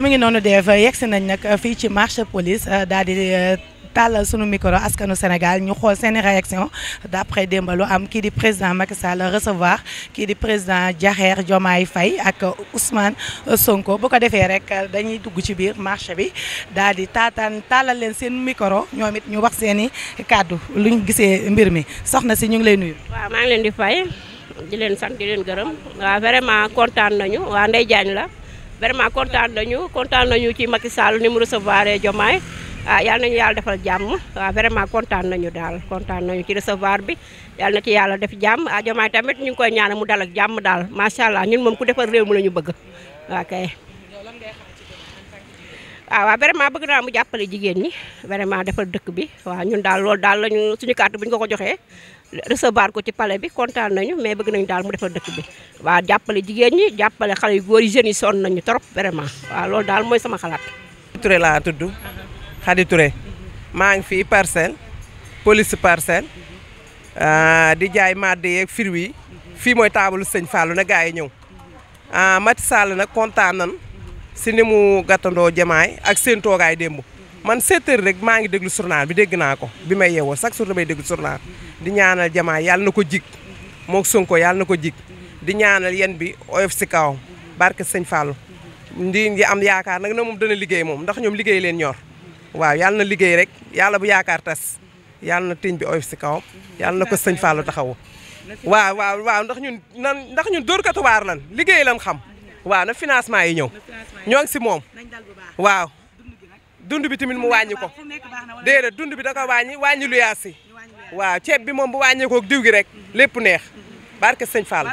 mu ngi noonu def yegsi nañ nag fii ci marché police daal di tàllal sunu micro askanu Sénégal ñu xool seeni réaction d'après démb lu am kii di président Macky Sall recevoir kii di président Diakher Diomaye Faye ak Ousmane Sonko bu ko defee rek dañuy dugg ci biir marché bi daal di tàllal leen seen micro ñoom it ñu wax seeni kàddu luñ gisee mbir mi soxna si ñu ngi lay nuyu. waaw maa ngi leen di fay di leen sant di leen gërëm waaw vraiment kontaan nañu waa Ndeye Diagne la vraiment kontaan nañu ci Macky Sall ni mu recevoir Diomaye yàlla nañu yàlla defal jàmm waaw vraiment kontaan nañu ci recevoir bi yàlla na ci yàlla def jàmm Diomaye tamit ñu ngi koy ñaanal mu dal ak jàmm daal macha allah ñun moom ku defal réew mi la ñu bëgg waaw kay. waaw vraiment bëgg naa mu jàppale jigéen ñi vraiment defal dëkk bi waaw ñun daal loolu daal lañu suñu carte bu ñu ko joxee recevoir ko ci palais bi kontaan nañu mais bëgg nañu daal mu defal dëkk bi waaw jàppale jigéen ñi jàppale xale yu góor yi jeunes yi sonn nañu trop vraiment waaw loolu daal mooy sama xalaat. Touré laa tudd Khady Touré maa ngi fii parcelle police parcelle di jaay màdd yeeg fruits yi fii mooy taabalu sëñ Fallou na gars yi ñëw Macky Sall nag kontaan nan si ni mu gàttandoo Diomaye ak seen toogaay démb man 7 heures rek maa ngi déglu journal bi dégg naa ko bi may yeewoo chaque jour damay déglu journal di ñaanal Diomaye yàlla na ko jig moog Sonko yàlla na ko jig di ñaanal yéen bi oyof si kawam barke sëñ Fallou di am yaakaar nag na moom dana liggéey moom ndax ñoom liggéey leen ñor waaw yàlla na liggéey rek yàlla bu yaakaar tas yàlla na tiñ bi oyof si kawam yàlla na ko sëñ Fallou taxawu waaw ndax ñun dóorkatu waar lan liggéey lan xam waaw na financement yi ñëw ñoo ngi si moom waaw dund bi tamit mu wàññi ko déedéet dund bi da ko wàññi lu yaas yi waaw ceeb bi moom bu wàññee ko diw gi rek lépp neex barke sëñ Fall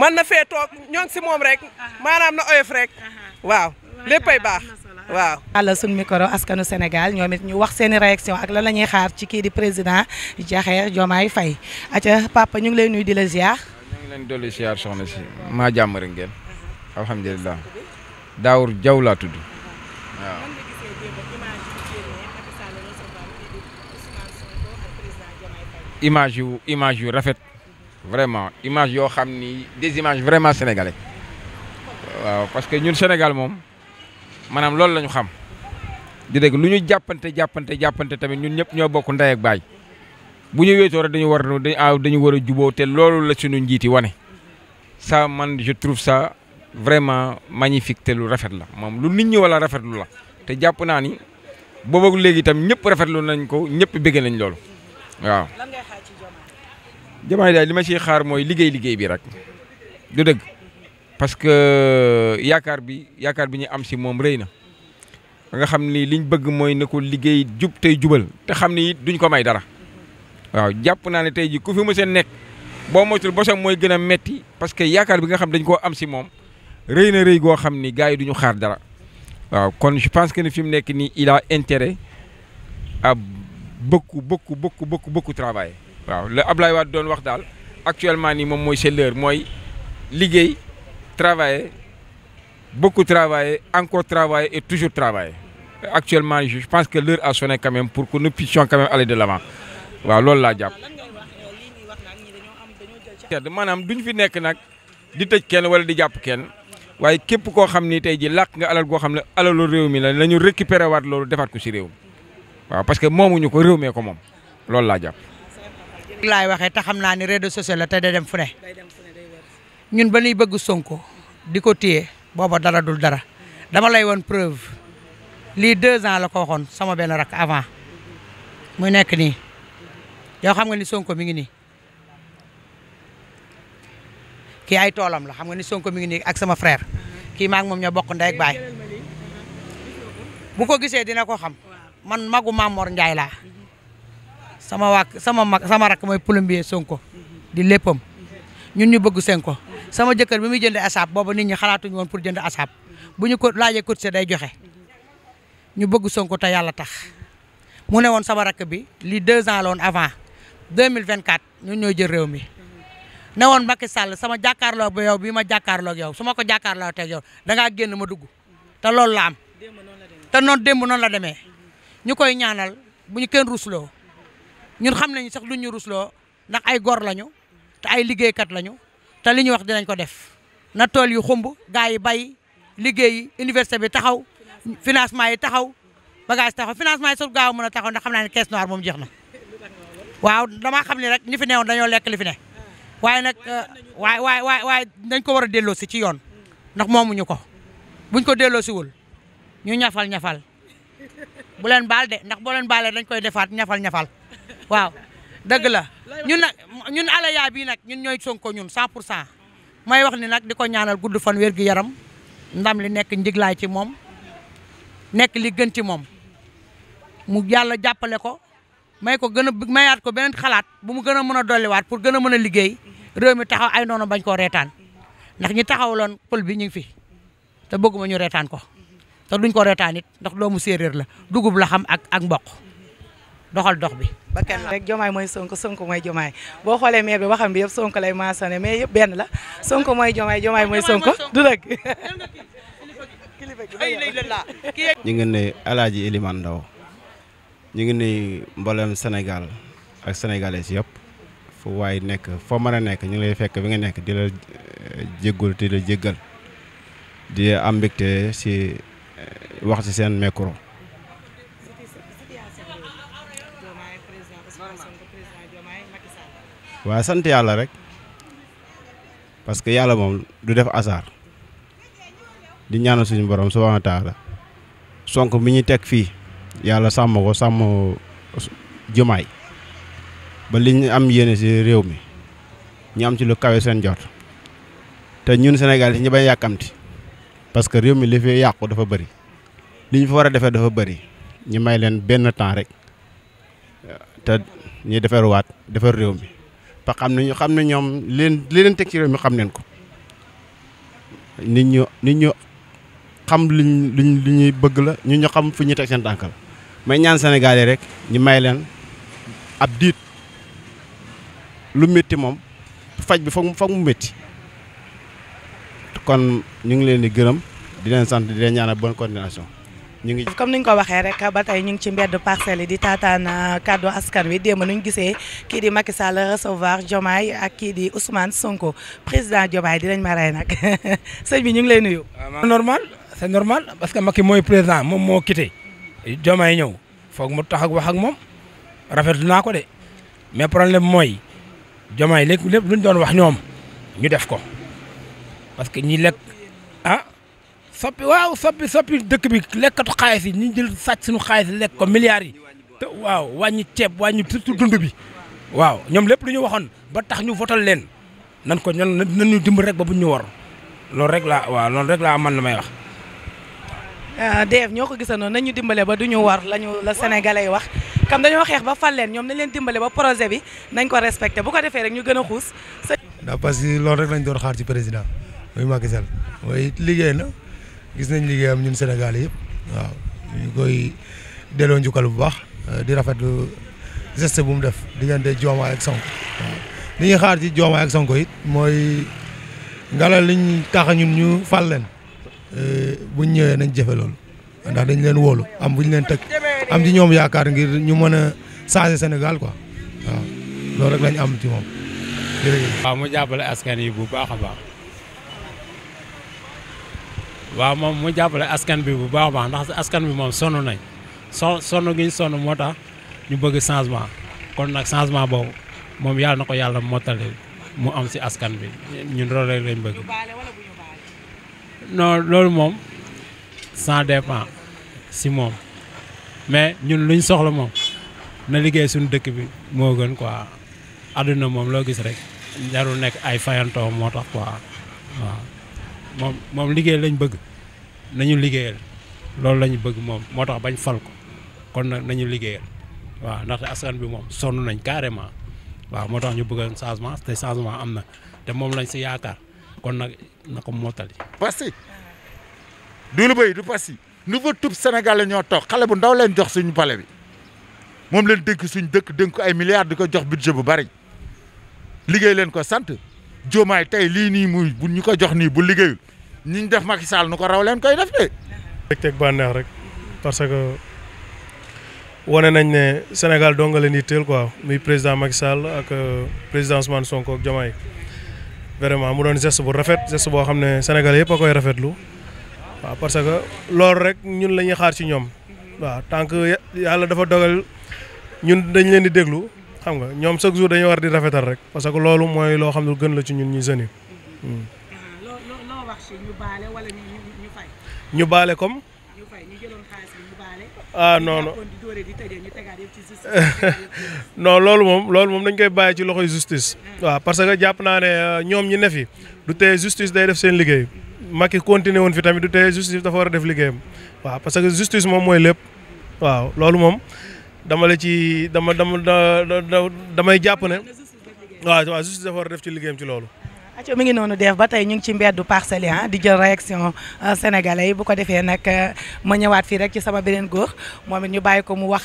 mën na fee toog ñoo ngi si moom rek maanaam na oyof rek waaw léppay baax waaw. àlla suñu micro askanu Sénégal ñoom it ñu wax seeni réaction ak lan la ñuy xaar ci kii di président Diakher Diomaye Faye aca papa ñu ngi lay nuyu di la ziar. ñu ngi leen dolli ziar soxna si maa jàmm rek ngeen alhamdulilah Daawur Jaw laa tudd waaw. image yu rafet vraiment image yoo xam ni des images vraiment sénégalais waaw parce que ñun Sénégal moom maanaam loolu la ñu xam di dégg lu ñu jàppante tamit ñun ñëpp ñoo bokk ndey ak baay bu ñu wéetoo rek dañu war a juboo te loolu la suñu njiiti wane ça man je trouve ça vraiment magnifique te lu rafet la moom lu nit ñi wala rafetlu la te jàpp naa ni boobu léegi itam ñëpp rafetlu nañ ko ñëpp bëgg nañ loolu waaw. Diomaye daal li ma ciy xaar mooy liggéey bi rek du dëgg parce que yaakaar bi ñu am si moom rëy na nga xam ni liñ bëgg mooy na ko liggéey jub tey jubal te xam ni duñ ko may dara waaw jàpp naa ne tey ji ku fi mës a nekk boo moytul bosam mooy gën a metti parce que yaakaar bi nga xam dañ koo am si moom rëy na rëy goo xam ni gars yi duñu xaar dara waaw kon je pense que ni fi mu nekk nii il a intérêt à beaucoup travailler waaw la Ablaye Wade doon wax daal actuellement nii moom mooy c'est l'heure mooy liggéey travailler beaucoup travailler encore travailler et toujours travailler actuellement je pense que l'heure a sonné quand même pour que nous puissions quand même aller de l'avant waaw loolu laa jàpp. maanaam duñ fi nekk nag di tëj kenn wala di jàpp kenn waaye képp koo xam ni tey ji làq nga alal goo xam ne alalu réew mi la ñu récupérer waat loolu defaat ko si réew mi waaw parce que moomuñu ko réew mee ko moom loolu laa jàpp. laay waxee te xam naa ni réseaux sociaux la te day dem fu ne ñun ba ñuy bëgg Sonko di ko téye booba dara dul dara dama lay woon preuve lii 2 ans la ko waxoon sama benn rak avant muy nekk nii yow xam nga ni Sonko mi ngi nii kii ay toolam la xam nga ni Sonko mi ngi nii ak sama frère kii maa ngi moom ñoo bokk ndey ak baay bu ko gisee dina ko xam man magu Mamor Ndiaye laa sama rak mooy plombier Sonko di léppam ñun ñu bëgg Sonko sama jëkkër bi muy jënd asaab booba nit ñi xalaatuñu woon pour jënd asaab bu ñu ko laajee cotisé day joxe ñu bëgg Sonko te yàlla tax mu ne woon sama rak bi lii 2 ans la woon avant 2024 ñun ñoo jël réew mi ne woon Macky Sall sama jàkkaarloo ba yow bii ma jàkkaarloo ak yow su ma ko jàkkaarloo teg yow dangaa génn ma dugg te loolu la am te noonu démb noonu la demee ñu koy ñaanal bu ñu kenn rusloo ñun xam nañu sax lu ñu rusloo ndax ay gor lañu te ay liggéeykat lañu te li ñu wax dinañ ko def na tool yu xumb gaa yi bay liggéey université bi taxaw financement yi taxaw bagage taxaw financement yi su gaaw mën a taxaw ndax xam naa ne caisse noire moom jeex na waaw damaa xam ne rek ñi fi newoon dañoo lekk li fi ne waaye nag waaye dañ ko war a delloo si ci yoon ndax moomuñu ko buñ ko delloo siwul ñu ñafal bu leen baal de ndax boo leen baalee dañ koy defaat ñafal waaw dëgg la ñun Alaya bii nag ñun ñooy Sonko ñun 100% may wax ni nag di ko ñaanal gudd fan wér gi yaram ndam li nekk njiglaay ci moom nekk li gën ci moom mu yàlla jàppale ko may ko gën a mayaat ko beneen xalaat bu mu gën a mën a dolliwaat pour gën a mën a liggéey réew mi taxaw ay noonu bañ koo reetaan ndax ñi taxawaloon pël bi ñu ngi fi te bëgguma ñu reetaan ko te duñ ko reetaan it ndax doomu séeréer la dugub la xam ak mboq doxal dox bi. ba kenn rek Diomaye mooy Sonko mooy Diomaye boo xoolee maire bi waxam bi yëpp Sonko lay mentionné mais yëpp benn la Sonko mooy Diomaye mooy Sonko du dëgg. ñu ngi nuyu El Hadj Elimane Ndao ñu ngi nuyu mboolem Sénégal ak sénégalais yëpp fu waay nekk foo mën a nekk ñu ngi lay fekk bi nga nekk di la jéggul di la jéggal di am mbégte si wax ci seen micro. waaw sant yàlla rek parce que yàlla moom du def hasard di ñaanal suñu borom subhanahu wa taala Sonko mi ñu teg fii yàlla sàmm ko sàmm Diomaye ba li ñu am yéene si réew mi ñu am ci lu kawe seen jot te ñun Sénégal yi ñu bay yàkkamti parce que réew mi li fi yàqu dafa bëri li ñu fa war a defee dafa bëri ñu may leen benn temps rek te ñuy defarwaat defar réew mi ba xam ne ñoom li leen teg ci réew mi xam neen ko nit ñu xam li ñuy bëgg la ñu xam fu ñuy teg seen tànk la may ñaan Sénégal yi rek ñu may leen ab diit lu métti moom faj bi foog mu métti kon ñu ngi leen di gërëm di leen sant di leen ñaanal bonne coordination ñu ngi. comme ni ñu ko waxee rek ba tey ñu ngi ci mbedd Parcelles yi di taataan kàddu askan wi démb nu ñu gisee kii di Macky Sall recevoir Diomaye ak kii di Ousmane Sonko président Diomaye dinañ ma rey nag sëñ bi ñu ngi lay nuyu. c'est normal parce que Macky mooy président moom moo quitté Diomaye ñëw foog mu tax ak wax ak moom rafetlu naa ko de mais problème mooy Diomaye lépp lu ñu doon wax ñoom ñu def ko parce que ñi lekk soppi dëkk bi lekkatu xaalis yi ñu jël sàcc suñu xaalis lekk ko milliards yi te waaw wàññi ceeb wàññi surtout dund bi waaw ñoom lépp lu ñu waxoon ba tax ñu votal leen nan ñu dimbali rek ba buñ ñu war loolu rek laa amal la may wax. Dave ñoo ko gisandoo nañu dimbale ba du ñu war la sénégalais yi wax comme dañoo xeex ba fal leen ñoom nañ leen dimbale ba projet bi nañ ko respecté bu ko defee rek ñu gën a xuus. ndax parce que loolu rek lañ doon xaar ci président muy Macky Sall mooy liggéey na gis nañ liggéeyam ñun Sénégal yëpp waaw ñu koy delloo njukkal bu baax di rafetlu geste bu mu def diggante Diomaye ak Sonko waaw li ñuy xaar ci Diomaye ak Sonko it mooy ngelaw liñ tax ñun ñu fal leen. buñ ñëwee nañ jëfe loolu ndax dañ leen wóolu am buñ leen teg am ci ñoom yaakaar ngir ñu mën a changer Sénégal quoi waaw loolu rek lañ am ci moom jërëjëf. waaw mu jàppale askan yi bu baax a baax waaw moom mu jàppale askan bi bu baax a baax ndax askan bi moom sonn nañ sonn gi ñu sonn moo tax ñu bëgg changement kon nag changement boobu moom yàlla na ko yàlla mottali mu am si askan bi ñun loolu rek lañ bëgg. non loolu moom ça dépend si moom mais ñun luñ soxla moom na liggéey suñu dëkk bi moo gën quoi àdduna moom loo gis rek jarul nekk ay fayantoo moo tax quoi waaw moom liggéey lañ bëgg nañu liggéeyal loolu lañu bëgg moom moo tax bañ fal ko kon nag nañu liggéeyal waaw ndaxte askan bi moom sonn nañ carrément waaw moo tax ñu bëgg changement te changement am na te moom lañ si yaakaar kon nag na ko mottali. Passy du lu bëy du Passy nouveau tube sénégalais ñoo toog xale bu ndaw leen jox suñu palais bi moom leen dénk suñu dëkk dénk ko ay milliards di ko jox budget bu bari liggéey leen ko sant Diomaye tey lii nii muy bu ñu ko jox nii bu liggéeyul ñi ñu def Macky Sall nu ko raw leen koy def de. teg bànneex rek parce que wane nañ ne Sénégal doo nga leen yitteel quoi muy président Macky Sall ak président Ousmane Sonko ak Diomaye vraiment mu doon geste bu rafet geste boo xam ne Sénégal yëpp a koy rafetlu waaw parce que loolu rek ñun la ñuy xaar ci ñoom waaw tant que yàlla dafa dogal ñun dañ leen di déglu xam nga ñoom chaque jour dañuy war di rafetal rek parce que loolu mooy loo xam ne gën la ci ñun ñi jeunes yi. loo wax ci ñu baale wala ñu fay. ñu baale comme. ñu fay ñu jëloon xaalis bi ñu baale. ah non non non loolu moom dañ koy bàyyi ci loxoy justice. waaw parce que jàpp naa ne ñoom ñi ne fi du tee justice day def seen liggéey Macky continué woon fi tamit du tee justice dafa war a def liggéeyam waaw parce que justice moom mooy lépp waaw loolu moom damay jàpp ne waaw justice dafa war a def ci liggéeyam ci loolu. acco mi ngi noonu def ba tey ñu ngi ci mbeddu Parcelles yi di jël réaction sénégalais yi bu ko defee nag ma ñëwaat fii rek ci sama beneen góor moom it ñu bàyyi ko mu wax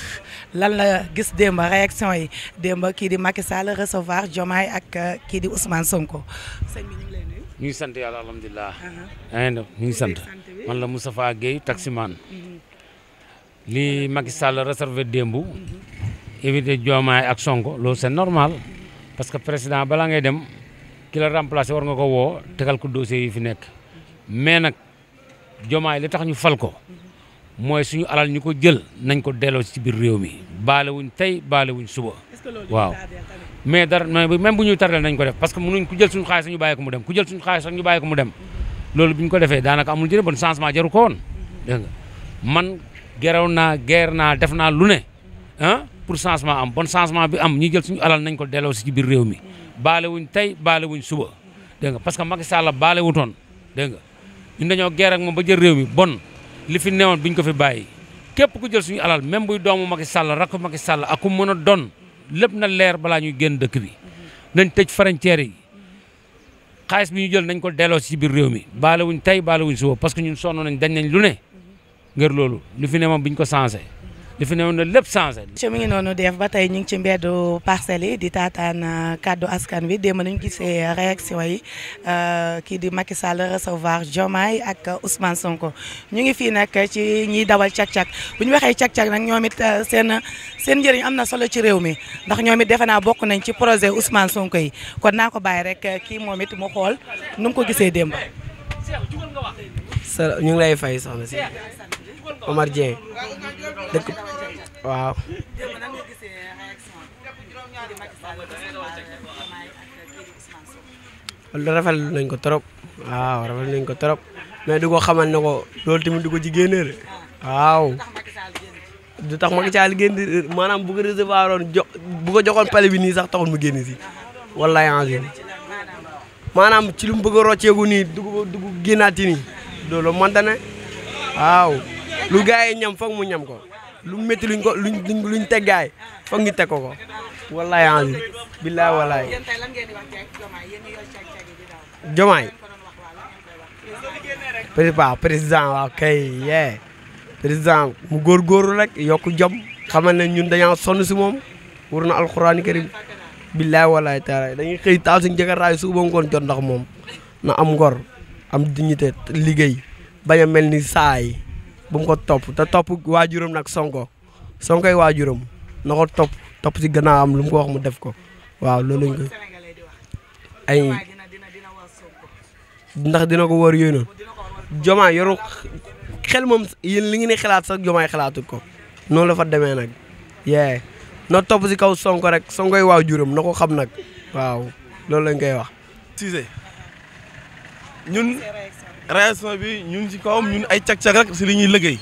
lan la gis démb réaction yi démb kii di Macky Sall recevoir Diomaye ak kii di Ousmane Sonko. sëñ bi ñu ngi lay nuyu. ñu ngi sant yàlla alhamdulilah. ñu ngi sant man la Moustapha Guèye taximan. li Macky Sall réservé démb. éviter Diomaye ak Sonko loolu c'est normal parce que président balaa ngay dem. ki la remplacé war nga ko woo tegal ko dossier yi fi nekk mais nag Diomaye li tax ñu fal ko mooy suñu alal ñu ko jël nañ ko delloo ci biir réew mi baale wuñ tey baale wuñ suba waaw mais dara même bu ñuy tardel nañ ko def parce que mënuñ ku jël suñu xaalis ñu bàyyi ko mu dem ku jël suñu xaalis ñu bàyyi ko mu dem loolu bu ñu ko defee daanaka amul njëriñ bon changement jaru ko woon dégg nga man geraw naa guerre naa def naa lu ne pour changement am bon changement bi am ñi jël suñu alal nañ ko delloo ci biir réew mi baale wuñ tey baale wuñ suba dégg nga parce que Macky Sall baale wutoon dégg nga ñun dañoo geer ak moom ba jël réew mi bon li fi newoon biñ ko fi bàyyi képp ku jël suñu alal même buy doomu Macky Sall rakk Macky Sall ak ku mën a doon lépp na leer balaa ñuy génn dëkk bi nañ tëj frontière yi xaalis bi ñu jël nañ ko delloo ci biir réew mi baale wuñ tey baale wuñ suba parce que ñun sonn nañ dañ nañ lu ne ngir loolu li fi ne moom biñ ko changé li fi newoon na lépp changé. mi ngi noonu def ba tey ñu ngi ci mbeddu Parcelles yi di taataan kàddu askan wi démb nañu gisee réaction yi kii di Macky Sall recevoir Diomaye ak Ousmane Sonko ñu ngi fii nag ci ñiy dawal cak-cak bu ñu waxee cak-cak nag ñoom it seen njëriñ am na solo ci réew mi ndax ñoom it defe naa bokk nañ ci projet Ousmane Sonko yi kon naa ko bàyyi rek kii moom it mu xool nu mu ko gisee démb. ñu ngi lay fay soxna si Omar Dieng dëkk waaw. rafetlu nañ ko trop waaw rafetlu nañ ko trop mais du ko xamal ne ko loolu tamit du ko ci génne de waaw. du tax Macky Sall génn maanaam bu ko recevoir woon bu ko joxoon pale bi nii sax taxul mu génn si wallahi angin maanaam ci lu mu bëgg a rocceeku nii dugg génnaati nii loolu mënta ne waaw. lu gars yi ñam foog mu ñam ko lu métti luñ teg gars yi foog ñu teg ko wallahi angi billahi wallahi Diomaye président waaw kay yee président mu góorgóorlu rek yokku jom xamal ne ñun dañoo sonn si moom war na alxuraani karim billahi wallahi taala dañuy xëy taal suñu jëkkëraay suba ngoon jot ndax moom na am ngor am dignité liggéey bañ a mel ni saa yi bu mu ko topp te topp waajuram nag Sonkoy waajuram na ko topp si gannaaw am lu mu ko wax mu def ko waaw loolu lañ ko ay ndax dina ko wóor yooyu noonu Diomaye yoru xel moom yéen li ngeen di xalaat sax Diomaye xalaatut ko noonu la fa demee nag yee na topp si kaw Sonko rek Sonkoy waajuram na ko xam nag waaw loolu lañ koy wax. Cissé ñun réaction bi ñun ci kawam ñun ay cag-cag rek si li ñuy liggéey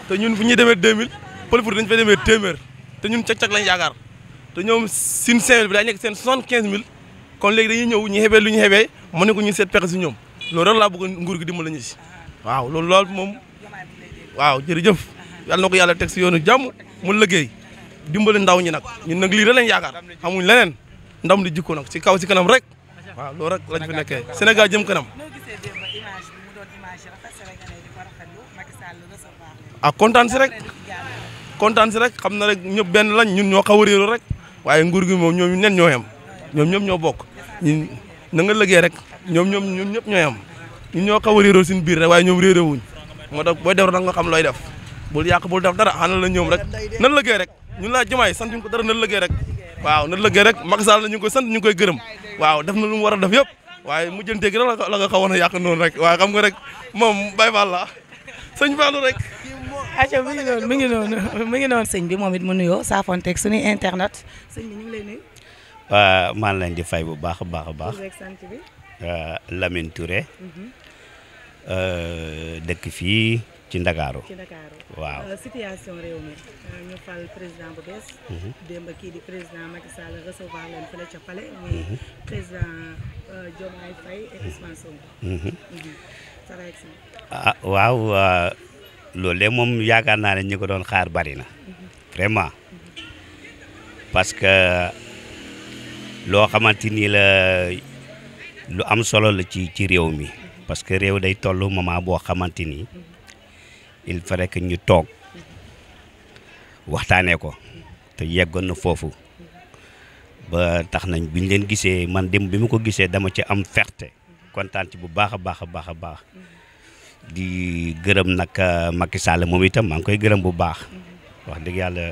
te ñun fu ñuy demee 2000 Pël dañ fay demee téeméer te ñun cag-cag lañ yaakaar te ñoom sin 5000 bi daa nekk seen 75000 kon léegi dañuy ñëw ñu xebee lu ñu xebee mën ne ko ñu seet pexe si ñoom loolu rek laa bëgg nguur gi dimbali ñu si waaw loolu moom waaw jërëjëf yàlla na ko yàlla teg si yoonu jàmm mu liggéey dimbali ndaw ñi nag ñun nag lii rek lañ yaakaar xamuñ leneen ndam di jikko nag si kaw si kanam rek waaw loolu rek lañ fi nekkee Sénégal jëm kanam. ah kontaan si rek xam na rek ñëpp benn lañ ñun ñoo xaw a réeroo rek waaye nguur gi moom ñoom nen ñoo yem ñoom ñëpp ñoo bokk ñun na nga liggéey rek ñoom ñëpp ñoo yem ñun ñoo xaw a réeroo suñu biir rek waaye ñoom réeroo wuñ moo tax booy def nag nga xam looy def bul yàq bul def dara xanaa la ñoom rek nan liggéey rek ñun laa Diomaye sant ñu ko dara nan liggéey rek waaw nan liggéey rek Macky Sall la ñu ngi koy sant ñu ngi koy gërëm waaw def na lu mu war a def yëpp waaye mujjanteeg rek la nga xawoon a yàq noonu rek waaye xam nga rek moom bay fall la sëñ Fallou rek. aca mi ngi noonu sëñ bi moom it mu nuyoo saafonteeg suñuy internet sëñ bi ñu ngi lay nuyu. maa ngi leen di fay bu baax a baax a baax. Lamine Touré. dëkk fii ci Ndakaaru. waaw situation réew mi ñu fal président bu bees. démb kii di président Macky Sall recevoir leen fële ca Palais muy président Diomaye Faye et Ousmane Sonko. sa réaction. waaw loolu de moom yaakaar naa ne ñi ko doon xaar bari na vraiment parce que loo xamante ni la lu am solo la ci réew mi parce que réew day toll moment boo xamante ni il fallait que ñu toog waxtaanee ko te yeggoon na foofu ba tax nañ biñ leen gisee man dem bi mu ko gisee dama ci am fierté kontaan ci bu baax a baax a baax a baax di gërëm nag Macky Sall moom itam maa ngi koy gërëm bu baax wax dëgg yàlla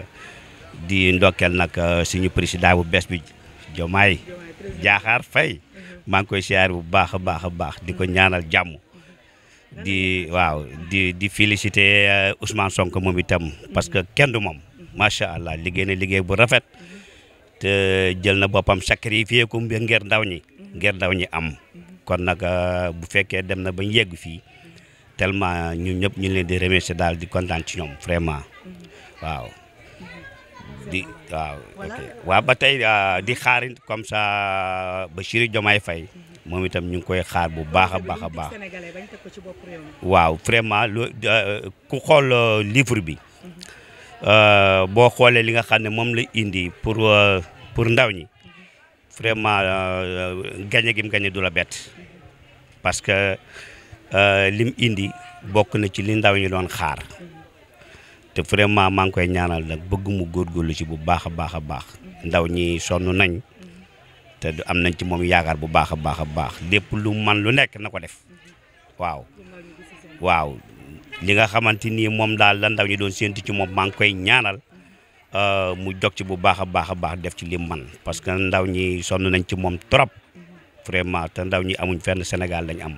di ndokkeel nag suñu président bu bees bi Diomaye Diakhar Faye maa ngi koy siyaar bu baax a baax a baax di ko ñaanal jàmm di féliciter Ousmane Sonko moom itam parce que kenn du moom macha allah liggéey na liggéey bu rafet te jël na boppam sacrifié ko ngir ndaw ñi am kon nag bu fekkee dem na ba ñu yegg fii tellement ñun ñëpp ñu leen di remercier daal di kontaan ci ñoom vraiment waaw. waaw ba tey di xaar comme ça Bassirou Diomaye Faye moom itam ñu ngi koy xaar bu baax a baax a baax waaw vraiment ku xool livre bi boo xoolee li nga xam ne moom la indi pour ndaw ñi vraiment gañe gi mu gañe du la bett parce que lim indi bokk na ci li ndaw ñi doon xaar te vraiment maa ngi koy ñaanal nag bëgg mu góorgóorlu ci bu baax a baax a baax ndaw ñi sonn nañ te am nañ ci moom yaakaar bu baax a baax a baax lépp lu man lu nekk na ko def waaw li nga xamante ni moom daal la ndaw ñi doon séntu ci moom maa ngi koy ñaanal mu jog ci bu baax a baax a baax def ci lim man parce que ndaw ñi sonn nañ ci moom trop vraiment te ndaw ñi amuñ fenn Sénégal lañ am